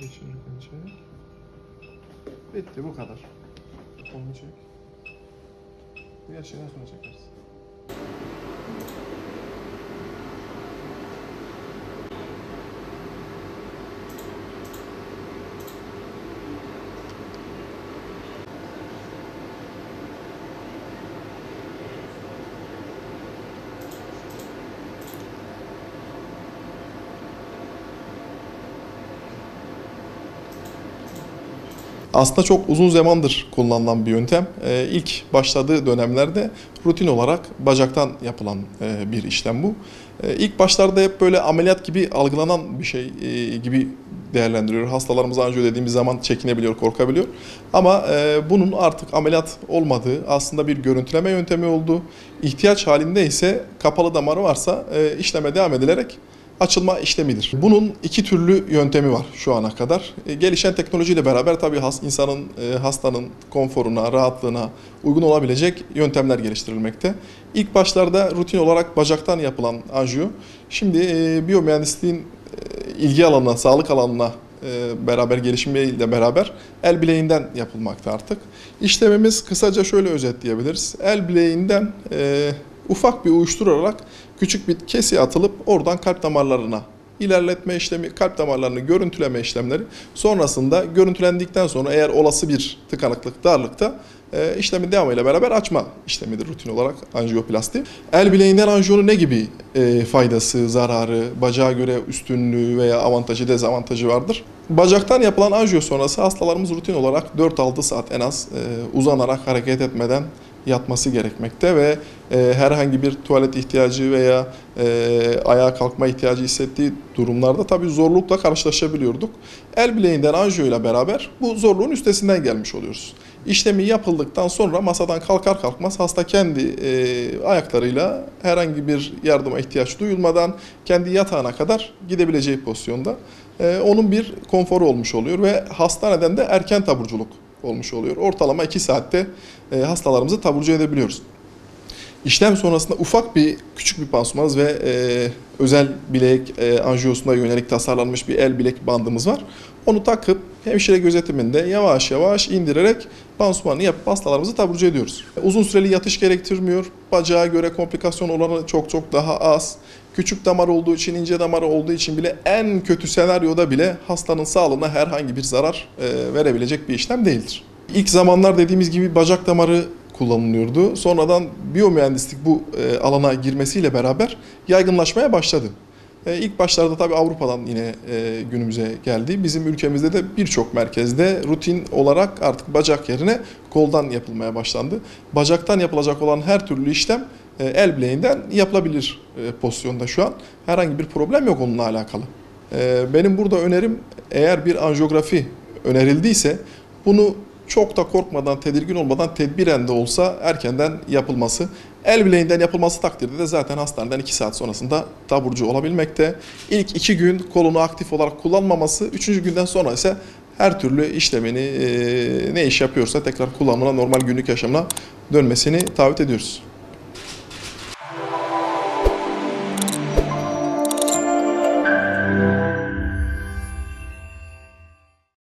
Geçirirken çek. Bitti, bu kadar. Kolunu çek. Diğer şeyden sonra çekersin. Aslında çok uzun zamandır kullanılan bir yöntem. İlk başladığı dönemlerde rutin olarak bacaktan yapılan bir işlem bu. İlk başlarda hep böyle ameliyat gibi algılanan bir şey gibi değerlendiriyor. Hastalarımız anjiyo dediğimiz zaman çekinebiliyor, korkabiliyor. Ama bunun artık ameliyat olmadığı, aslında bir görüntüleme yöntemi olduğu, ihtiyaç halinde ise kapalı damarı varsa işleme devam edilerek açılma işlemidir. Bunun iki türlü yöntemi var şu ana kadar. Gelişen teknolojiyle beraber tabii hastanın konforuna, rahatlığına uygun olabilecek yöntemler geliştirilmekte. İlk başlarda rutin olarak bacaktan yapılan anjiyo, şimdi biyomühendisliğin ilgi alanına, sağlık alanına beraber gelişimiyle beraber el bileğinden yapılmakta artık. İşlemimiz kısaca şöyle özetleyebiliriz. El bileğinden ufak bir uyuşturarak küçük bir kesi atılıp oradan kalp damarlarına ilerletme işlemi, kalp damarlarını görüntüleme işlemleri. Sonrasında görüntülendikten sonra eğer olası bir tıkanıklık, darlıkta işlemin devamıyla beraber açma işlemidir rutin olarak anjiyoplasti. El bileğinden anjiyonun ne gibi faydası, zararı, bacağa göre üstünlüğü veya avantajı, dezavantajı vardır? Bacaktan yapılan anjiyo sonrası hastalarımız rutin olarak 4-6 saat en az uzanarak hareket etmeden yatması gerekmekte ve herhangi bir tuvalet ihtiyacı veya ayağa kalkma ihtiyacı hissettiği durumlarda tabii zorlukla karşılaşabiliyorduk. El bileğinden anjiyo ile beraber bu zorluğun üstesinden gelmiş oluyoruz. İşlemi yapıldıktan sonra masadan kalkar kalkmaz hasta kendi ayaklarıyla herhangi bir yardıma ihtiyaç duyulmadan kendi yatağına kadar gidebileceği pozisyonda onun bir konforu olmuş oluyor ve hastaneden de erken taburculuk olmuş oluyor. Ortalama 2 saatte hastalarımızı taburcu edebiliyoruz. İşlem sonrasında küçük bir pansumanız ve özel bilek anjiyosuna yönelik tasarlanmış bir el bilek bandımız var. Onu takıp hemşire gözetiminde yavaş yavaş indirerek pansumanı yapıp hastalarımızı taburcu ediyoruz. Uzun süreli yatış gerektirmiyor. Bacağa göre komplikasyon oranı çok daha az. Küçük damar olduğu için, ince damar olduğu için bile en kötü senaryoda bile hastanın sağlığına herhangi bir zarar verebilecek bir işlem değildir. İlk zamanlar dediğimiz gibi bacak damarı kullanılıyordu. Sonradan biyomühendislik bu alana girmesiyle beraber yaygınlaşmaya başladı. İlk başlarda tabii Avrupa'dan yine günümüze geldi. Bizim ülkemizde de birçok merkezde rutin olarak artık bacak yerine koldan yapılmaya başlandı. Bacaktan yapılacak olan her türlü işlem el bileğinden yapılabilir pozisyonda şu an. Herhangi bir problem yok onunla alakalı. Benim burada önerim, eğer bir anjiyografi önerildiyse bunu çok da korkmadan, tedirgin olmadan tedbiren de olsa erkenden yapılması. El bileğinden yapılması takdirde de zaten hastaneden 2 saat sonrasında taburcu olabilmekte. İlk 2 gün kolunu aktif olarak kullanmaması, 3. günden sonra ise her türlü işlemini ne iş yapıyorsa tekrar kullanımına, normal günlük yaşamına dönmesini taahhüt ediyoruz.